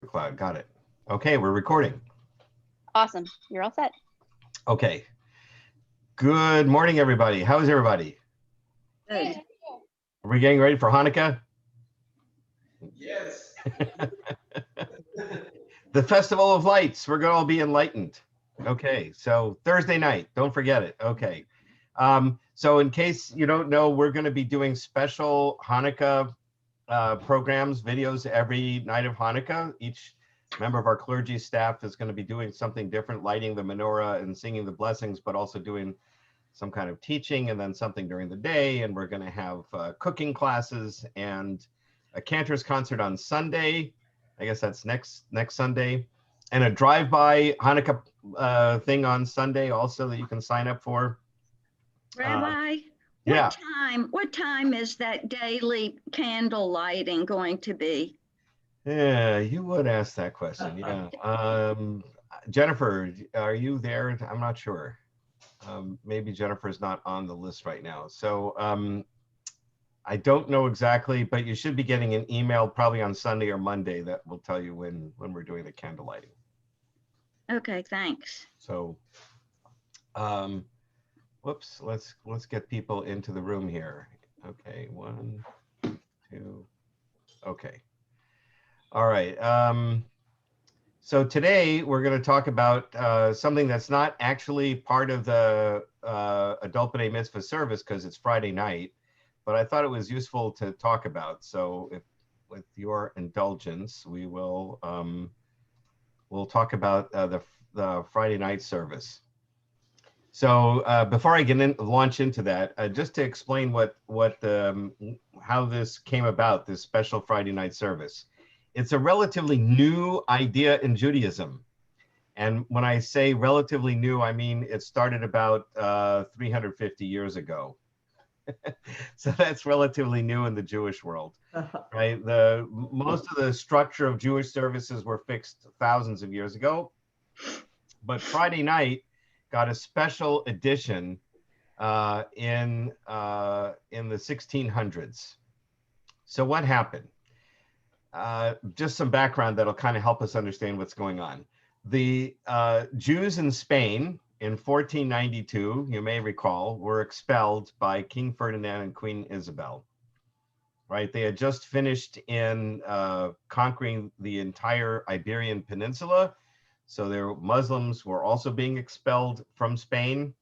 Cloud, got it. Okay, we're recording. Awesome. You're all set. Okay. Good morning, everybody. How is everybody? Good. Are we getting ready for Hanukkah? Yes. The Festival of Lights. We're going to all be enlightened. Okay, so Thursday night. Don't forget it. Okay. So in case you don't know, we're going to be doing special Hanukkah programs, videos every night of Hanukkah. Each member of our clergy staff is going to be doing something different, lighting the menorah and singing the blessings, but also doing some kind of teaching and then something during the day. And we're going to have cooking classes and a cantor's concert on Sunday. I guess that's next Sunday, and a drive-by Hanukkah thing on Sunday also that you can sign up for. Rabbi, yeah. What time is that daily candle lighting going to be? Yeah, you would ask that question. Yeah. Jennifer, are you there? I'm not sure. Maybe Jennifer's not on the list right now. So I don't know exactly, but you should be getting an email probably on Sunday or Monday that will tell you when we're doing the candle lighting. Okay, thanks. So, whoops, let's get people into the room here. Okay, 1, 2, okay. All right. So today we're going to talk about something that's not actually part of the Adult B'nai Mitzvah service because it's Friday night, but I thought it was useful to talk about. So if, with your indulgence, we will we'll talk about the Friday night service. So before I launch into that, just to explain how this came about, this special Friday night service. It's a relatively new idea in Judaism. And when I say relatively new, I mean it started about 350 years ago. So that's relatively new in the Jewish world, right? Most of the structure of Jewish services were fixed thousands of years ago. But Friday night got a special edition in the 1600s. So what happened? Just some background that'll kind of help us understand what's going on. The Jews in Spain in 1492, you may recall, were expelled by King Ferdinand and Queen Isabel, right? They had just finished in conquering the entire Iberian Peninsula. So their Muslims were also being expelled from Spain.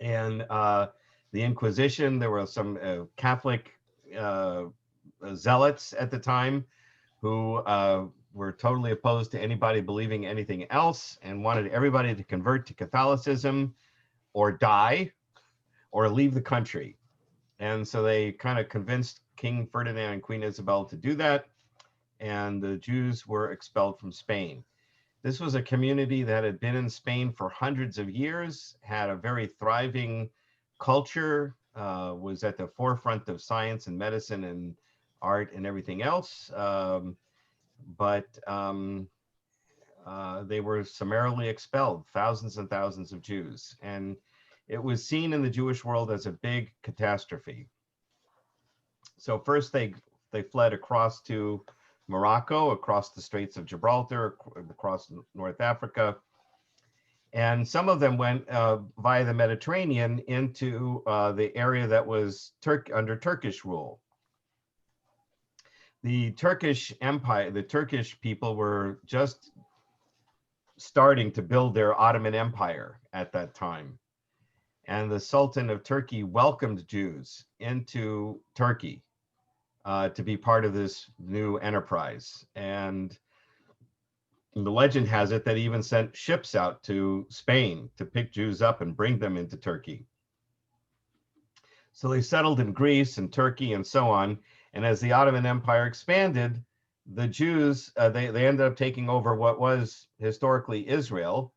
And the Inquisition, there were some Catholic zealots at the time who were totally opposed to anybody believing anything else and wanted everybody to convert to Catholicism or die or leave the country. And so they kind of convinced King Ferdinand and Queen Isabel to do that. And the Jews were expelled from Spain. This was a community that had been in Spain for hundreds of years, had a very thriving culture, was at the forefront of science and medicine and art and everything else, but they were summarily expelled, thousands and thousands of Jews. And it was seen in the Jewish world as a big catastrophe. So first they fled across to Morocco, across the Straits of Gibraltar, across North Africa. And some of them went via the Mediterranean into the area that was under Turkish rule. The Turkish Empire, the Turkish people were just starting to build their Ottoman Empire at that time. And the Sultan of Turkey welcomed Jews into Turkey to be part of this new enterprise. And the legend has it that he even sent ships out to Spain to pick Jews up and bring them into Turkey. So they settled in Greece and Turkey and so on. And as the Ottoman Empire expanded, the Jews, they ended up taking over what was historically Israel,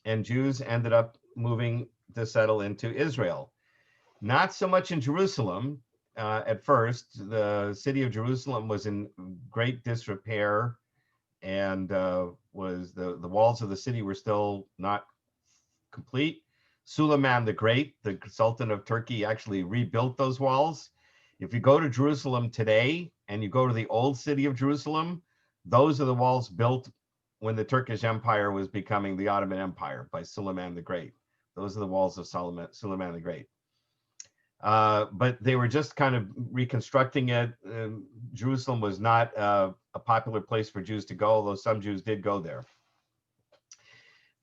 and Jews ended up moving to settle into Israel. Not so much in Jerusalem at first. The city of Jerusalem was in great disrepair, and was the walls of the city were still not complete. Suleiman the Great, the Sultan of Turkey, actually rebuilt those walls. If you go to Jerusalem today and you go to the old city of Jerusalem, Those are the walls built when the Turkish Empire was becoming the Ottoman Empire by Suleiman the Great. Those are the walls of Suleiman the Great. But they were just kind of reconstructing it. Jerusalem was not a popular place for Jews to go, although some Jews did go there.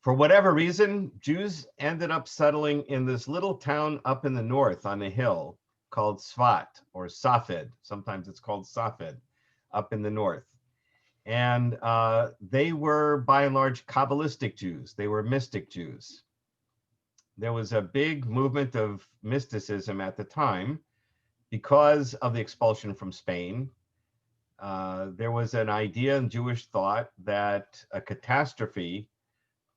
For whatever reason, Jews ended up settling in this little town up in the north on a hill called Sfat or Safed. Sometimes it's called Safed, up in the north. And they were, by and large, Kabbalistic Jews. They were mystic Jews. There was a big movement of mysticism at the time because of the expulsion from Spain. There was an idea in Jewish thought that a catastrophe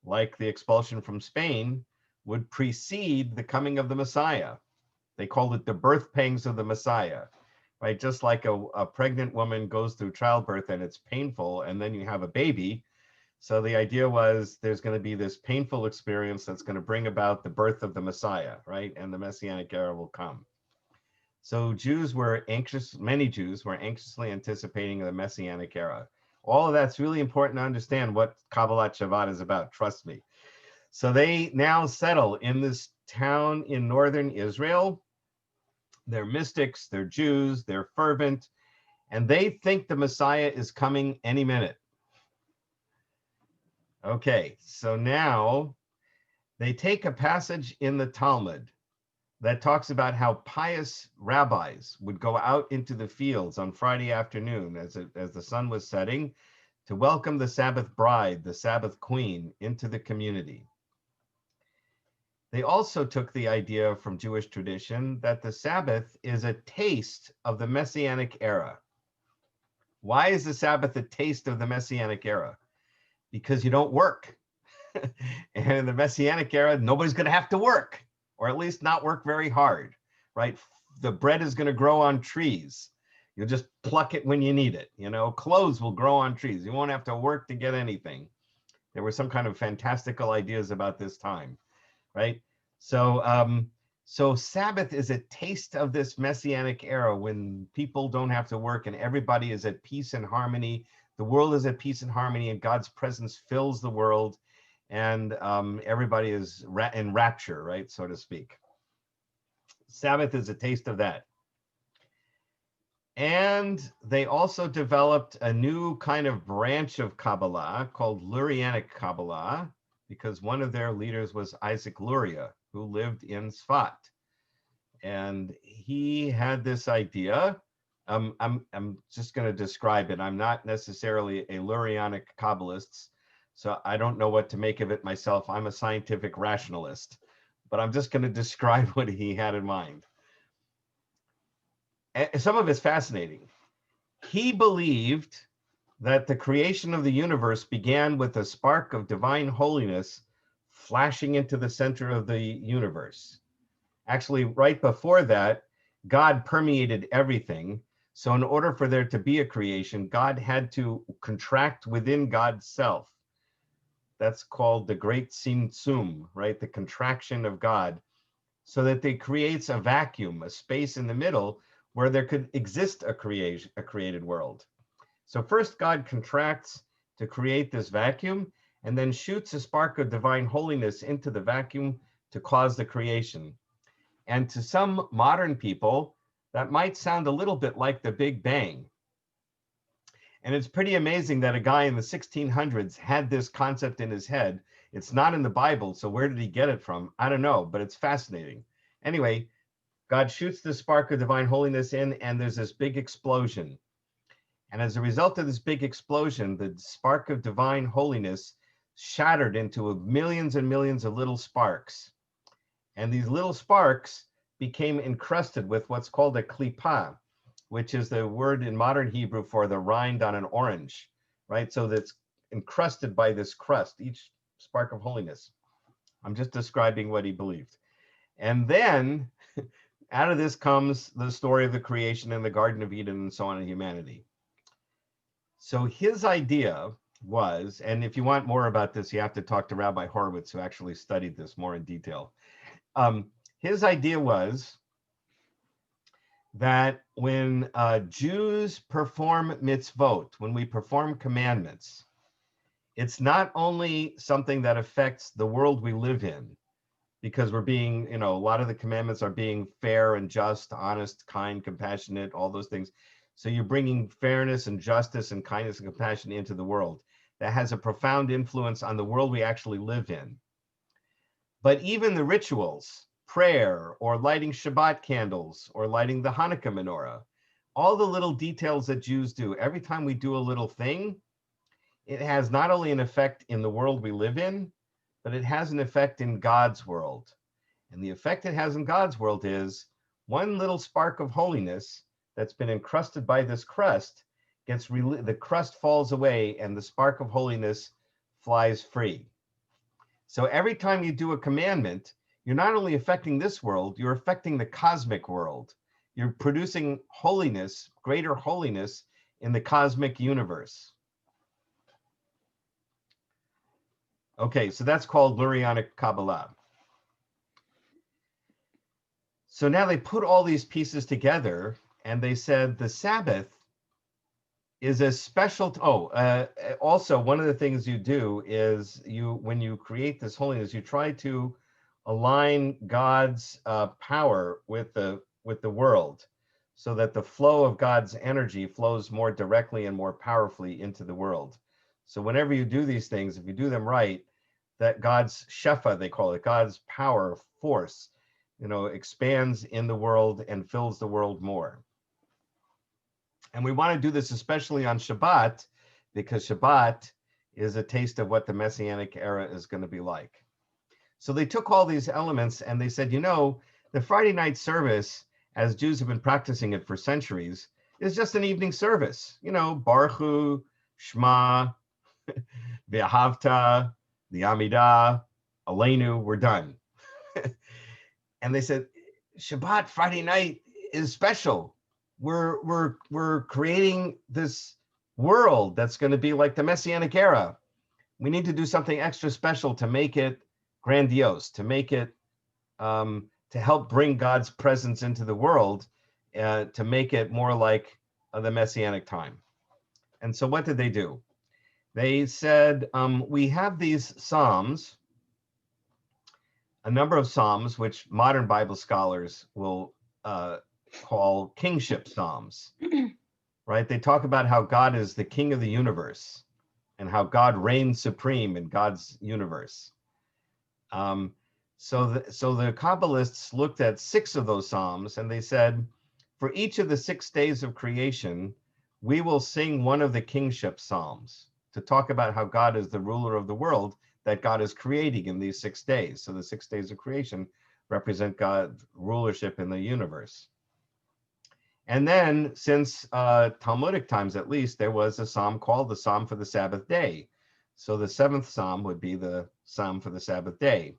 like the expulsion from Spain would precede the coming of the Messiah. They called it the birth pangs of the Messiah, right? Just like a pregnant woman goes through childbirth and it's painful, and then you have a baby. So the idea was there's going to be this painful experience that's going to bring about the birth of the Messiah, right? And the Messianic era will come. So Jews were anxious, many Jews were anxiously anticipating the Messianic era. All of that's really important to understand what Kabbalat Shabbat is about, trust me. So they now settle in this town in northern Israel. They're mystics, they're Jews, they're fervent, and they think the Messiah is coming any minute. Okay, so now they take a passage in the Talmud that talks about how pious rabbis would go out into the fields on Friday afternoon as the sun was setting to welcome the Sabbath bride, the Sabbath queen, into the community. They also took the idea from Jewish tradition that the Sabbath is a taste of the Messianic era. Why is the Sabbath a taste of the Messianic era? Because you don't work. And in the Messianic era, nobody's going to have to work, or at least not work very hard, right? The bread is going to grow on trees. You'll just pluck it when you need it. You know, clothes will grow on trees. You won't have to work to get anything. There were some kind of fantastical ideas about this time, right? So, so Sabbath is a taste of this Messianic era when people don't have to work and everybody is at peace and harmony. The world is at peace and harmony, and God's presence fills the world, and everybody is in rapture, right, so to speak. Sabbath is a taste of that. And they also developed a new kind of branch of Kabbalah called Lurianic Kabbalah, because one of their leaders was Isaac Luria, who lived in Sfat. And he had this idea. I'm just going to describe it. I'm not necessarily a Lurianic Kabbalist, so I don't know what to make of it myself. I'm a scientific rationalist, but I'm just going to describe what he had in mind. And some of it's fascinating. He believed that the creation of the universe began with a spark of divine holiness flashing into the center of the universe. Actually, right before that, God permeated everything. So in order for there to be a creation, God had to contract within God's self. That's called the great Tzimtzum, right? The contraction of God, so that it creates a vacuum, a space in the middle where there could exist a created world. So first God contracts to create this vacuum and then shoots a spark of divine holiness into the vacuum to cause the creation. And to some modern people, that might sound a little bit like the Big Bang. And it's pretty amazing that a guy in the 1600s had this concept in his head. It's not in the Bible, so where did he get it from? I don't know, but it's fascinating. Anyway, God shoots the spark of divine holiness in, and there's this big explosion. And as a result of this big explosion, the spark of divine holiness shattered into millions and millions of little sparks. And these little sparks became encrusted with what's called a klippah, which is the word in modern Hebrew for the rind on an orange, right? So that's encrusted by this crust, each spark of holiness. I'm just describing what he believed. And then out of this comes the story of the creation in the Garden of Eden and so on in humanity. So his idea was, and if you want more about this, you have to talk to Rabbi Horowitz, who actually studied this more in detail. His idea was that when Jews perform mitzvot, when we perform commandments, it's not only something that affects the world we live in, because we're being, a lot of the commandments are being fair and just, honest, kind, compassionate, all those things. So you're bringing fairness and justice and kindness and compassion into the world. That has a profound influence on the world we actually live in. But even the rituals, prayer or lighting Shabbat candles or lighting the Hanukkah menorah, all the little details that Jews do, every time we do a little thing, it has not only an effect in the world we live in, but it has an effect in God's world. And the effect it has in God's world is one little spark of holiness that's been encrusted by this crust the crust falls away and the spark of holiness flies free. So every time you do a commandment, you're not only affecting this world, you're affecting the cosmic world. You're producing holiness, greater holiness in the cosmic universe. Okay, so that's called Lurianic Kabbalah. So now they put all these pieces together and they said the Sabbath is a special, also one of the things you do is when you create this holiness, you try to align God's power with the world so that the flow of God's energy flows more directly and more powerfully into the world. So whenever you do these things, if you do them right, that God's shefa, they call it, God's power, force, expands in the world and fills the world more. And we want to do this especially on Shabbat, because Shabbat is a taste of what the Messianic era is going to be like. So they took all these elements and they said, the Friday night service, as Jews have been practicing it for centuries, is just an evening service. Baruch Hu, Shema, V'ahavta, the Amidah, Aleinu, we're done. And they said, Shabbat, Friday night, is special. We're creating this world that's going to be like the Messianic era. We need to do something extra special to make it grandiose, to make it, to help bring God's presence into the world, to make it more like the Messianic time. And so what did they do? They said, we have these Psalms, a number of Psalms, which modern Bible scholars will call Kingship Psalms, right? They talk about how God is the king of the universe and how God reigns supreme in God's universe. So the Kabbalists looked at 6 of those Psalms and they said, for each of the 6 days of creation, we will sing one of the Kingship Psalms to talk about how God is the ruler of the world that God is creating in these 6 days. So the 6 days of creation represent God's rulership in the universe. And then, since Talmudic times at least, there was a psalm called the Psalm for the Sabbath Day. So the 7th Psalm would be the Psalm for the Sabbath Day.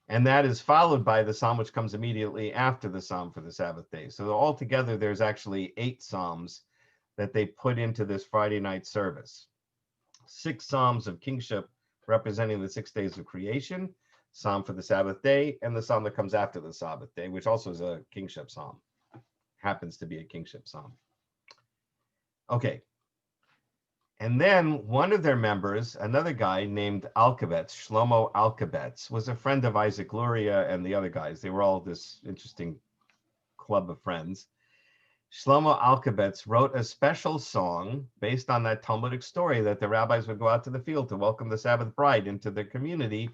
And that is followed by the Psalm which comes immediately after the Psalm for the Sabbath Day. So altogether, there's actually 8 Psalms that they put into this Friday night service. 6 Psalms of kingship representing the 6 days of creation, Psalm for the Sabbath Day, and the Psalm that comes after the Sabbath Day, which also is a kingship psalm. Happens to be a kingship psalm. Okay. And then one of their members, another guy named Alkabetz, Shlomo Alkabetz, was a friend of Isaac Luria and the other guys. They were all this interesting club of friends. Shlomo Alkabetz wrote a special song based on that Talmudic story that the rabbis would go out to the field to welcome the Sabbath bride into their community.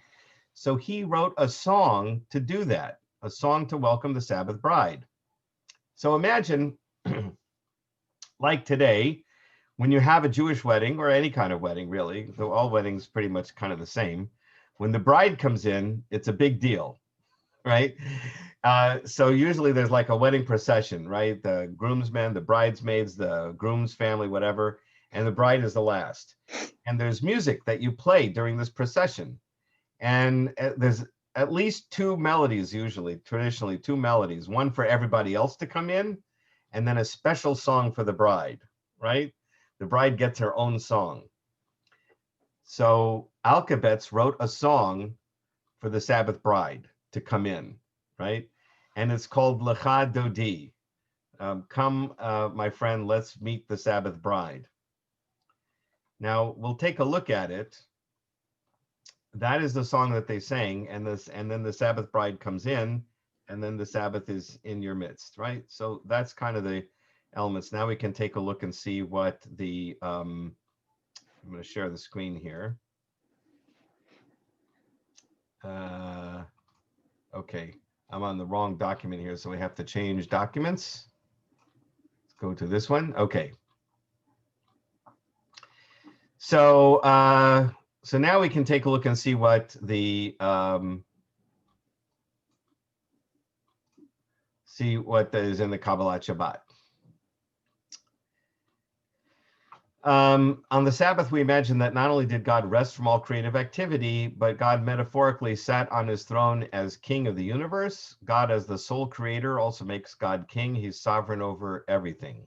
So he wrote a song to do that, a song to welcome the Sabbath bride. So imagine, like today, when you have a Jewish wedding, or any kind of wedding, really, though all weddings pretty much kind of the same, when the bride comes in, it's a big deal, right? So usually there's like a wedding procession, right? The groomsmen, the bridesmaids, the groom's family, whatever, and the bride is the last. And there's music that you play during this procession. And there's at least 2 melodies, usually, traditionally 2 melodies, one for everybody else to come in, and then a special song for the bride, right? The bride gets her own song. So Alkabetz wrote a song for the Sabbath bride to come in, right? And it's called Lecha Dodi, Come, my friend, let's meet the Sabbath bride. Now we'll take a look at it. That is the song that they sang, and then the Sabbath bride comes in, and then the Sabbath is in your midst, right? So that's kind of the elements. Now we can take a look and see what the I'm going to share the screen here. Okay, I'm on the wrong document here, so we have to change documents. Let's go to this one. Okay. So so now we can take a look and see what the see what is in the Kabbalah Shabbat. On the Sabbath, we imagine that not only did God rest from all creative activity, but God metaphorically sat on his throne as king of the universe. God, as the sole creator, also makes God king. He's sovereign over everything.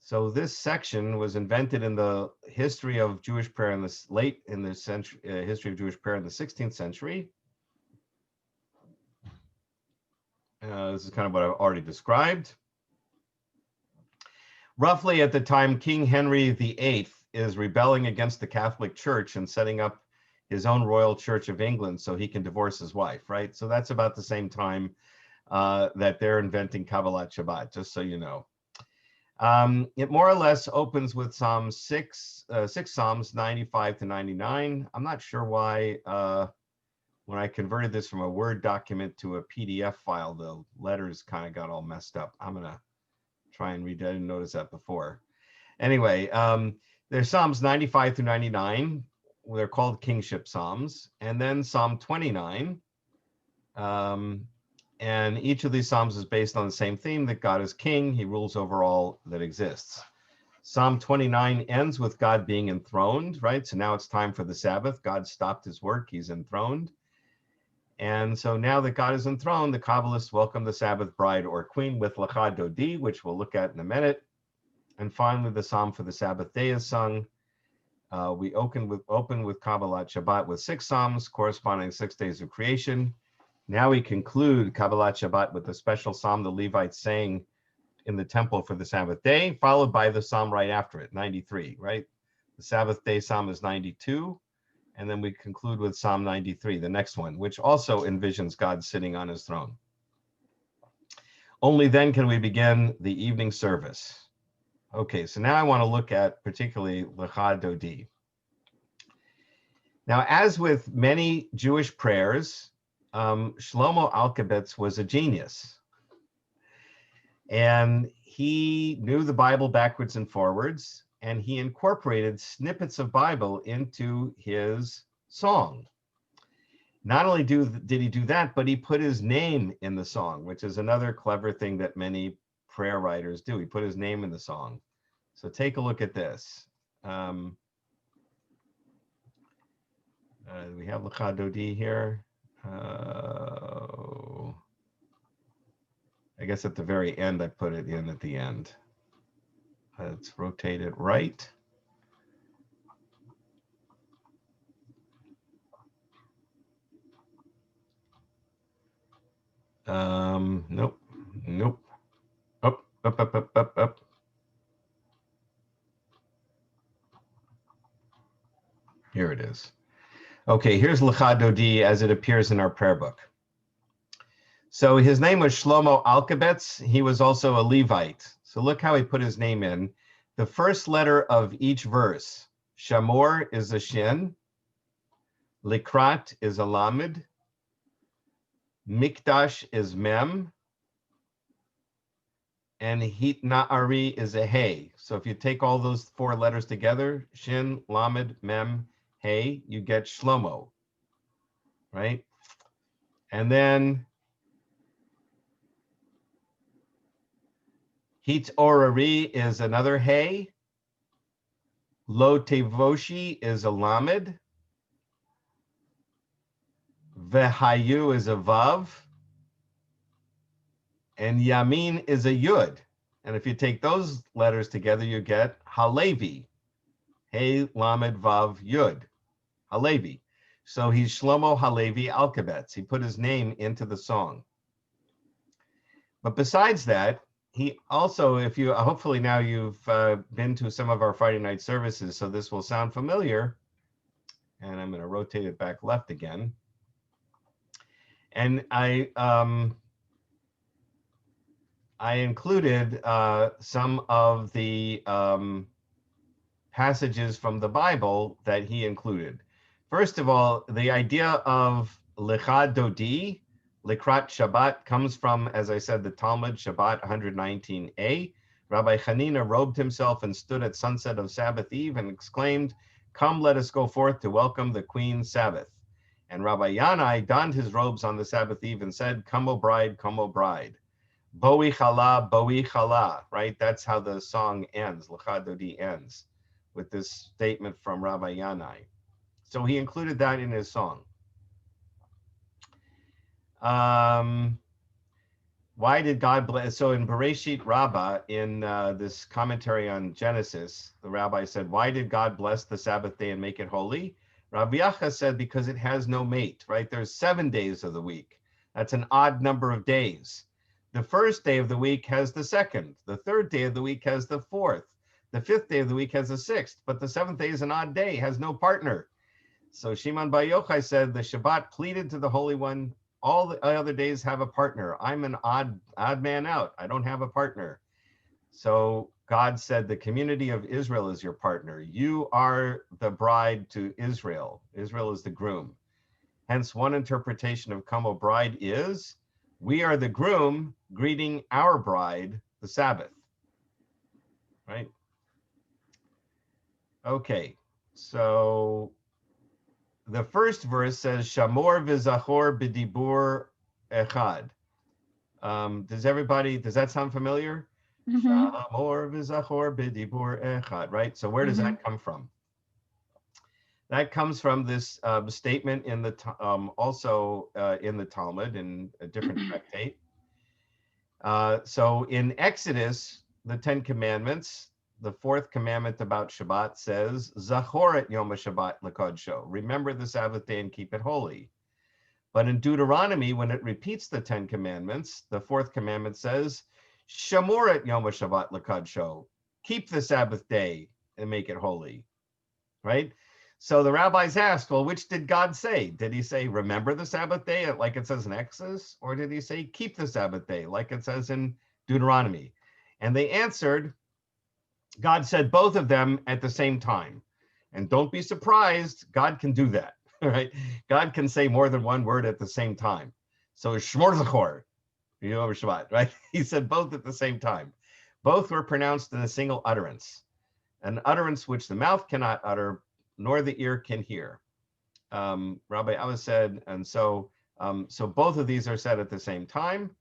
So this section was invented in the history of Jewish prayer in the history of Jewish prayer in the 16th century. This is kind of what I've already described. Roughly at the time, King Henry VIII is rebelling against the Catholic Church and setting up his own Royal Church of England so he can divorce his wife, right? So that's about the same time that they're inventing Kabbalah Shabbat, just so you know. It more or less opens with Psalm 6 Psalms 95 to 99. I'm not sure why when I converted this from a Word document to a PDF file, the letters kind of got all messed up. I'm going to try and read that. I didn't notice that before. Anyway, there's Psalms 95 through 99. They're called Kingship Psalms. And then Psalm 29. And each of these Psalms is based on the same theme, that God is king. He rules over all that exists. Psalm 29 ends with God being enthroned, right? So now it's time for the Sabbath. God stopped his work. He's enthroned. And so now that God is enthroned, the Kabbalists welcome the Sabbath bride or queen with Lecha Dodi, which we'll look at in a minute. And finally, the Psalm for the Sabbath day is sung. We open with Kabbalah Shabbat with 6 Psalms corresponding 6 days of creation. Now we conclude Kabbalah Shabbat with the special Psalm the Levites sang in the temple for the Sabbath day, followed by the Psalm right after it, 93, right? The Sabbath day Psalm is 92. And then we conclude with Psalm 93, the next one, which also envisions God sitting on his throne. Only then can we begin the evening service. Okay, so now I want to look at particularly Lecha Dodi. Now, as with many Jewish prayers, Shlomo Alkabetz was a genius. And he knew the Bible backwards and forwards, and he incorporated snippets of Bible into his song. Not only did he do that, but he put his name in the song, which is another clever thing that many prayer writers do. He put his name in the song. So take a look at this. We have Lecha Dodi here. I guess at the very end, I put it in at the end. Let's rotate it right. Nope. Up. Here it is. Okay, here's Lecha Dodi as it appears in our prayer book. So his name was Shlomo Alkabetz. He was also a Levite. So look how he put his name in. The first letter of each verse, Shamor is a Shin, Likrat is a Lamed, Mikdash is Mem, and Hitna'ari is a Hey. So if you take all those 4 letters together, Shin, Lamed, Mem, Hey, you get Shlomo, right? And then Hit-orari is another Hey. Lo Tevoshi is a Lamed. Vehayu is a Vav. And Yamin is a Yud. And if you take those letters together, you get Halevi. Hey, Lamed, Vav, Yud. Halevi. So he's Shlomo Halevi Alkabetz. He put his name into the song. But besides that, he also, if you, hopefully now you've been to some of our Friday night services, so this will sound familiar. And I'm going to rotate it back left again. And I included some of the passages from the Bible that he included. First of all, the idea of Lecha Dodi, Likrat Shabbat, comes from, as I said, the Talmud, Shabbat 119a. Rabbi Hanina robed himself and stood at sunset of Sabbath Eve and exclaimed, "Come, let us go forth to welcome the Queen Sabbath." And Rabbi Yanai donned his robes on the Sabbath Eve and said, "Come, O bride, come, O bride." Boi chala, right? That's how the song ends, Lecha Dodi ends, with this statement from Rabbi Yanai. So he included that in his song. Why did God bless? So in Bereshit Rabbah, in this commentary on Genesis, the rabbi said, why did God bless the Sabbath day and make it holy? Rabbi Yacha said, because it has no mate, right? There's 7 days of the week. That's an odd number of days. The first day of the week has the second. The third day of the week has the fourth. The fifth day of the week has the sixth. But the seventh day is an odd day, has no partner. So Shimon Bar Yochai said, the Shabbat pleaded to the Holy One, all the other days have a partner. I'm an odd man out. I don't have a partner. So God said, the community of Israel is your partner. You are the bride to Israel. Israel is the groom. Hence, one interpretation of Come, O Bride is, we are the groom greeting our bride, the Sabbath. Right? Okay, so the first verse says, Shamor v'zachor b'dibur echad. Does that sound familiar? Shamor v'zachor b'dibur echad, right? So where does that come from? That comes from this statement in the also in the Talmud, in a different tractate. So in Exodus, the 10 Commandments, the fourth commandment about Shabbat says, Zachor et Yom HaShabbat l'kodsho. Remember the Sabbath day and keep it holy. But in Deuteronomy, when it repeats the 10 Commandments, the fourth commandment says, Shamor et Yom HaShabbat l'kodsho. Keep the Sabbath day and make it holy. Right? So the rabbis asked, well, which did God say? Did he say, remember the Sabbath day, like it says in Exodus? Or did he say, keep the Sabbath day, like it says in Deuteronomy? And they answered, God said both of them at the same time. And don't be surprised, God can do that, right? God can say more than one word at the same time. So Shmor Zachor, Yom Shabbat, right? He said both at the same time. Both were pronounced in a single utterance, an utterance which the mouth cannot utter, nor the ear can hear. Rabbi Abba said, and so both of these are said at the same time.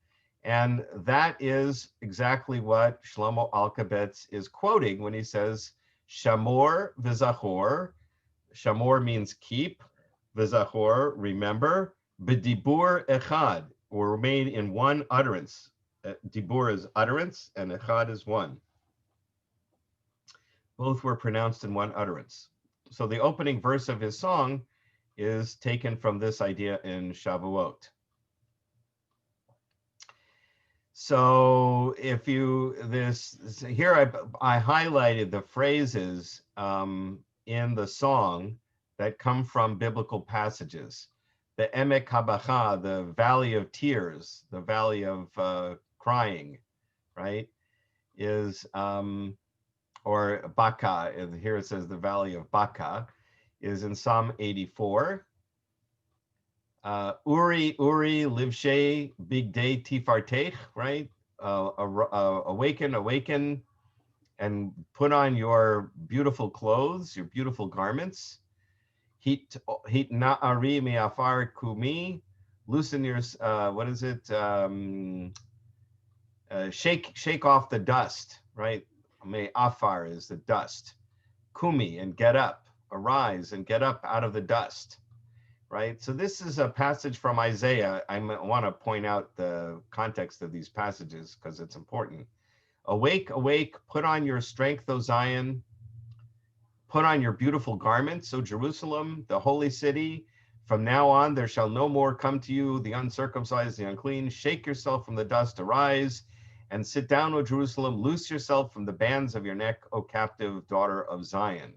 And that is exactly what Shlomo Alkabetz is quoting when he says, Shamor v'zachor. Shamor means keep, v'zachor, remember, b'dibur echad, or remain in one utterance. Dibur is utterance, and echad is one. Both were pronounced in one utterance. So the opening verse of his song is taken from this idea in Shavuot. So if you, here I highlighted the phrases in the song that come from biblical passages. The Emek Habacha, the valley of tears, the valley of crying, right, is, or Baka, here it says the valley of Baka, is in Psalm 84. Uri, livshe, big day tifartech, right? Awaken, and put on your beautiful clothes, your beautiful garments. Hit na'ari me'afar kumi, loosen your, what is it? Shake off the dust, right? Me'afar is the dust. Kumi, and get up, arise and get up out of the dust. Right? So this is a passage from Isaiah. I want to point out the context of these passages because it's important. Awake, awake, put on your strength, O Zion. Put on your beautiful garments, O Jerusalem, the holy city. From now on, there shall no more come to you the uncircumcised, the unclean. Shake yourself from the dust, arise, and sit down, O Jerusalem, loose yourself from the bands of your neck, O captive daughter of Zion.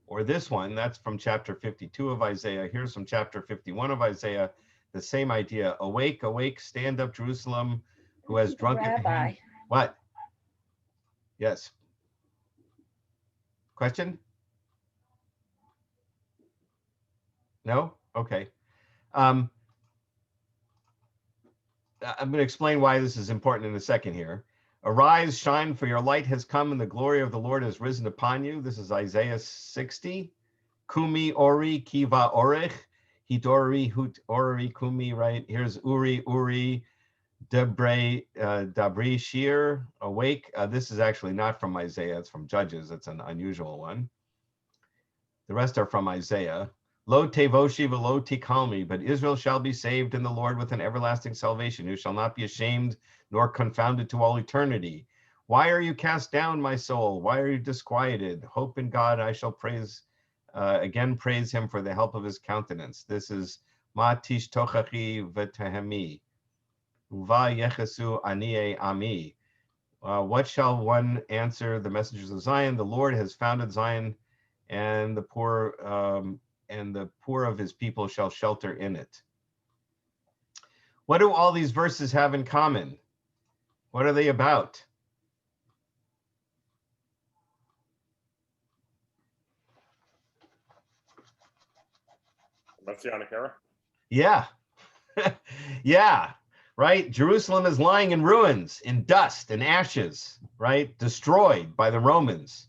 Or this one, that's from chapter 52 of Isaiah. Here's from chapter 51 of Isaiah, the same idea. Awake, awake, stand up, Jerusalem, who has drunken. Rabbi, What? Yes. Question? No? Okay. I'm going to explain why this is important in a second here. Arise, shine, for your light has come, and the glory of the Lord has risen upon you. This is Isaiah 60. Kumi ori kiva orech, hidori hut ori kumi, right? Here's uri, dabri shir, awake. This is actually not from Isaiah, it's from Judges. It's an unusual one. The rest are from Isaiah. Lo tevoshi velo tikalmi, but Israel shall be saved in the Lord with an everlasting salvation, who shall not be ashamed nor confounded to all eternity. Why are you cast down, my soul? Why are you disquieted? Hope in God, I shall praise him for the help of his countenance. This is Ma tish tochachi v'tehemi, uva yechesu anie ami. What shall one answer the messengers of Zion? The Lord has founded Zion, and the poor of his people shall shelter in it. What do all these verses have in common? What are they about? Messianic era? Yeah. Yeah, right? Jerusalem is lying in ruins, in dust and ashes, right? Destroyed by the Romans.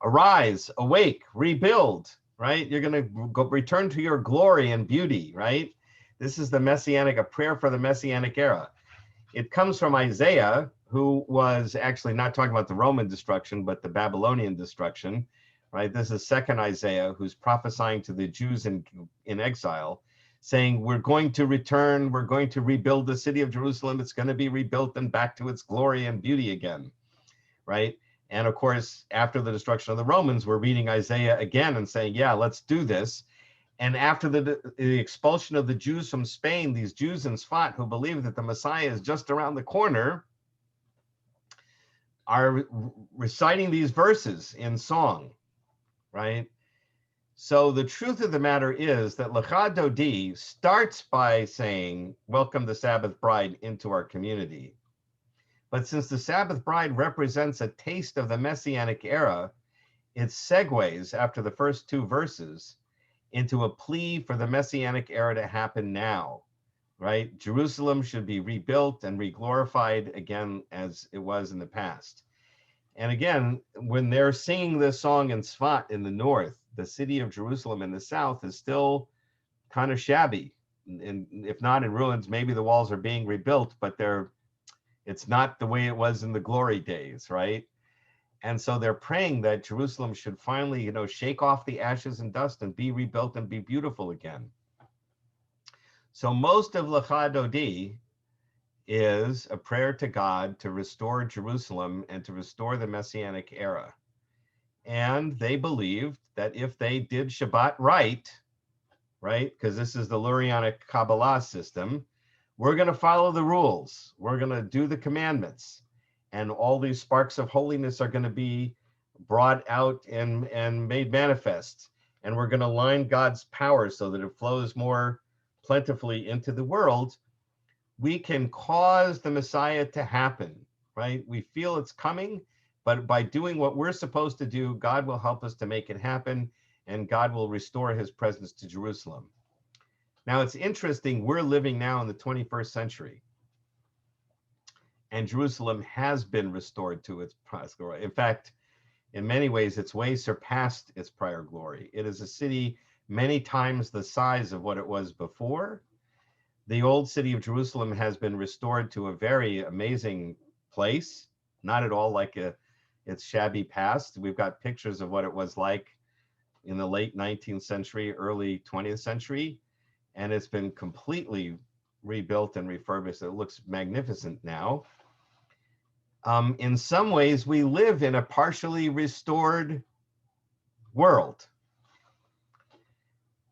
Arise, awake, rebuild, right? You're going to return to your glory and beauty, right? This is the Messianic, a prayer for the Messianic era. It comes from Isaiah, who was actually not talking about the Roman destruction, but the Babylonian destruction, right? This is second Isaiah, who's prophesying to the Jews in exile, saying, we're going to return, we're going to rebuild the city of Jerusalem. It's going to be rebuilt and back to its glory and beauty again, right? And of course, after the destruction of the Romans, we're reading Isaiah again and saying, yeah, let's do this. And after the expulsion of the Jews from Spain, these Jews in Sfat who believe that the Messiah is just around the corner are reciting these verses in song, right? So the truth of the matter is that Lecha Dodi starts by saying, welcome the Sabbath bride into our community. But since the Sabbath bride represents a taste of the Messianic era, it segues after the first two verses into a plea for the Messianic era to happen now, right? Jerusalem should be rebuilt and re-glorified again as it was in the past. And again, when they're singing this song in Sfat in the north, the city of Jerusalem in the south is still kind of shabby. And if not in ruins, maybe the walls are being rebuilt, but it's not the way it was in the glory days, right? And so they're praying that Jerusalem should finally, shake off the ashes and dust and be rebuilt and be beautiful again. So most of Lecha Dodi is a prayer to God to restore Jerusalem and to restore the Messianic era. And they believed that if they did Shabbat right, because this is the Lurianic Kabbalah system, we're going to follow the rules. We're going to do the commandments. And all these sparks of holiness are going to be brought out and made manifest. And we're going to line God's power so that it flows more plentifully into the world. We can cause the Messiah to happen, right? We feel it's coming, but by doing what we're supposed to do, God will help us to make it happen, and God will restore his presence to Jerusalem. Now, it's interesting, we're living now in the 21st century, and Jerusalem has been restored to its prior glory. In fact, in many ways, it's way surpassed its prior glory. It is a city many times the size of what it was before. The old city of Jerusalem has been restored to a very amazing place, not at all like its shabby past. We've got pictures of what it was like in the late 19th century, early 20th century, and it's been completely rebuilt and refurbished. It looks magnificent now. In some ways, we live in a partially restored world.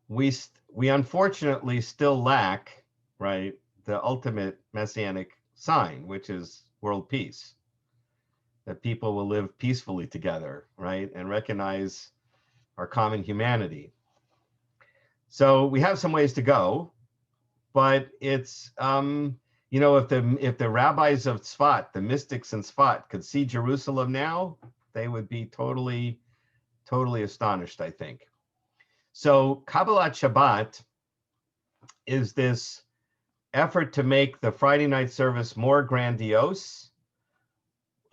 We unfortunately still lack, right, the ultimate messianic sign, which is world peace, that people will live peacefully together, right? And recognize our common humanity. So we have some ways to go, but it's, if the rabbis of Tzfat, the mystics in Tzfat, could see Jerusalem now, they would be totally astonished, I think. So Kabbalat Shabbat is this effort to make the Friday night service more grandiose,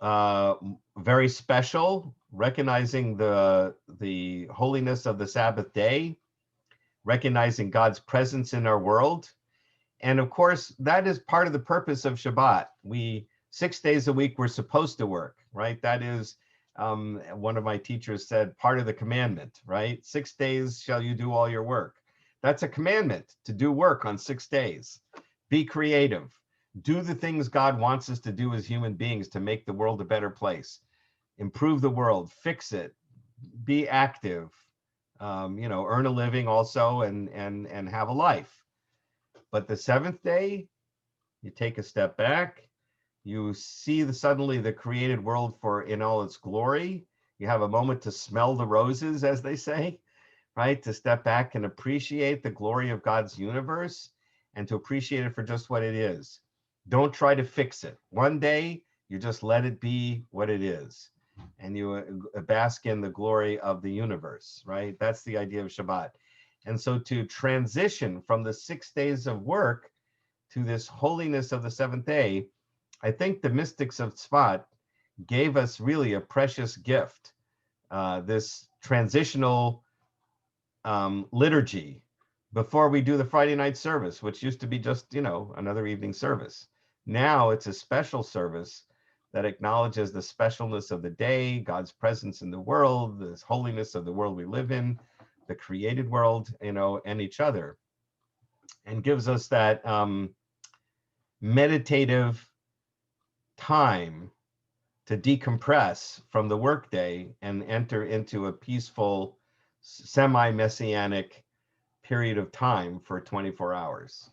very special, recognizing the holiness of the Sabbath day, recognizing God's presence in our world. And of course, that is part of the purpose of Shabbat. 6 days a week, we're supposed to work, right? That is, one of my teachers said, part of the commandment, right? 6 days shall you do all your work. That's a commandment, to do work on 6 days. Be creative. Do the things God wants us to do as human beings to make the world a better place. Improve the world, fix it, be active, earn a living also, and have a life. But the seventh day, you take a step back, you see suddenly the created world in all its glory. You have a moment to smell the roses, as they say, right? To step back and appreciate the glory of God's universe and to appreciate it for just what it is. Don't try to fix it. One day, you just let it be what it is. And you bask in the glory of the universe, right? That's the idea of Shabbat. And so to transition from the 6 days of work to this holiness of the seventh day, I think the mystics of Tzfat gave us really a precious gift, this transitional liturgy before we do the Friday night service, which used to be just, another evening service. Now it's a special service that acknowledges the specialness of the day, God's presence in the world, the holiness of the world we live in, the created world, and each other, and gives us that meditative time to decompress from the workday and enter into a peaceful, semi-messianic period of time for 24 hours.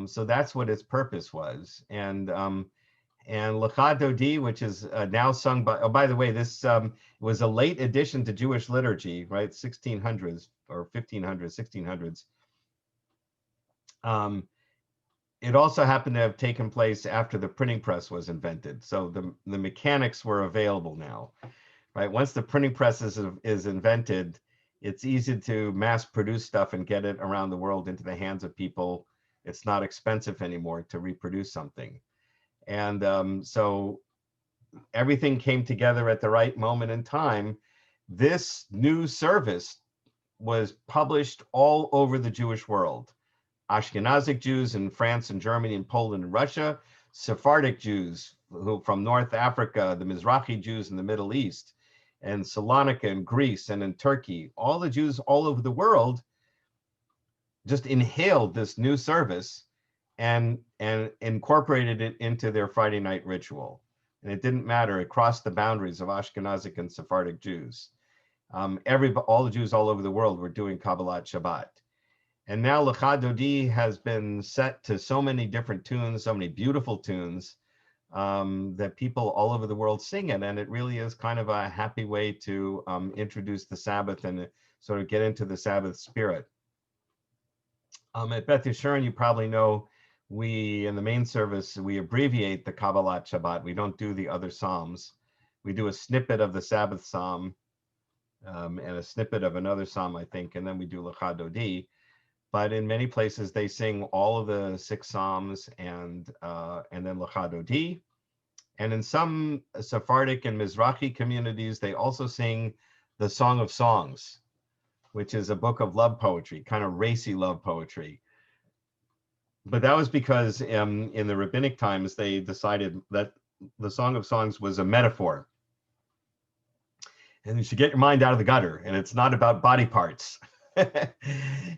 So that's what its purpose was. And Lecha Dodi, which is now sung by the way, this was a late addition to Jewish liturgy, right? 1600s or 1500s, 1600s. It also happened to have taken place after the printing press was invented. So the mechanics were available now, right? Once the printing press is invented, it's easy to mass produce stuff and get it around the world into the hands of people. It's not expensive anymore to reproduce something. And so everything came together at the right moment in time. This new service was published all over the Jewish world. Ashkenazic Jews in France and Germany and Poland and Russia, Sephardic Jews who from North Africa, the Mizrahi Jews in the Middle East, and Salonika in Greece and in Turkey, all the Jews all over the world just inhaled this new service and incorporated it into their Friday night ritual. And it didn't matter, it crossed the boundaries of Ashkenazic and Sephardic Jews. All the Jews all over the world were doing Kabbalat Shabbat. And now Lecha Dodi has been set to so many different tunes, so many beautiful tunes, that people all over the world sing it. And it really is kind of a happy way to introduce the Sabbath and sort of get into the Sabbath spirit. At Beth Yeshurun, you probably know, in the main service, we abbreviate the Kabbalat Shabbat. We don't do the other Psalms. We do a snippet of the Sabbath Psalm and a snippet of another Psalm, I think, and then we do Lecha Dodi. But in many places, they sing all of the 6 Psalms and then Lecha Dodi. And in some Sephardic and Mizrahi communities, they also sing the Song of Songs, which is a book of love poetry, kind of racy love poetry. But that was because in the rabbinic times, they decided that the Song of Songs was a metaphor. And you should get your mind out of the gutter. And it's not about body parts.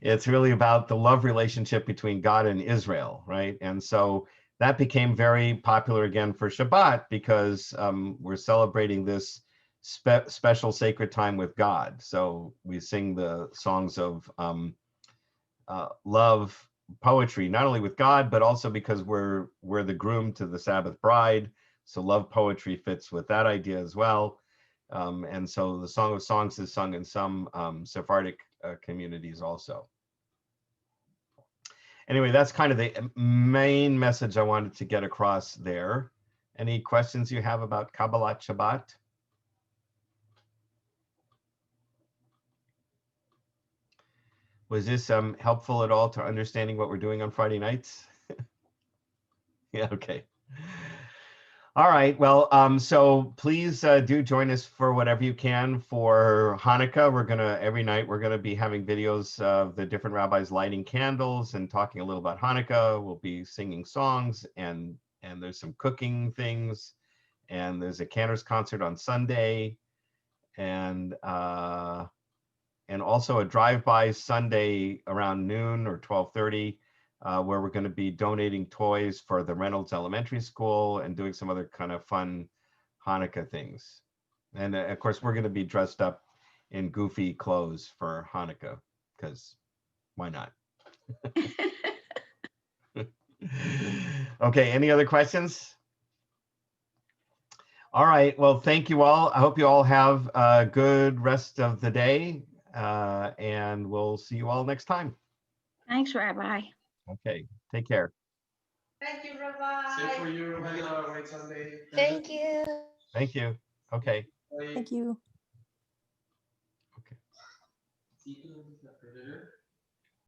It's really about the love relationship between God and Israel, right? And so that became very popular again for Shabbat because we're celebrating this special sacred time with God. So we sing the songs of love poetry, not only with God, but also because we're the groom to the Sabbath bride. So love poetry fits with that idea as well. And so the Song of Songs is sung in some Sephardic communities also. Anyway, that's kind of the main message I wanted to get across there. Any questions you have about Kabbalat Shabbat? Was this helpful at all to understanding what we're doing on Friday nights? Yeah, okay. All right, well, so please do join us for whatever you can for Hanukkah. Every night we're gonna be having videos of the different rabbis lighting candles and talking a little about Hanukkah. We'll be singing songs and there's some cooking things, and there's a cantor's concert on Sunday, and also a drive-by Sunday around noon or 12:30. Where we're going to be donating toys for the Reynolds Elementary School and doing some other kind of fun Hanukkah things. And of course, we're going to be dressed up in goofy clothes for Hanukkah, because why not? Okay, any other questions? All right, well, thank you all. I hope you all have a good rest of the day, and we'll see you all next time. Thanks, Rabbi. Okay, take care. Thank you, Rabbi. Same for you. Have a great Sunday. Thank you. Thank you. Okay. Bye. Thank you. Okay. See you later.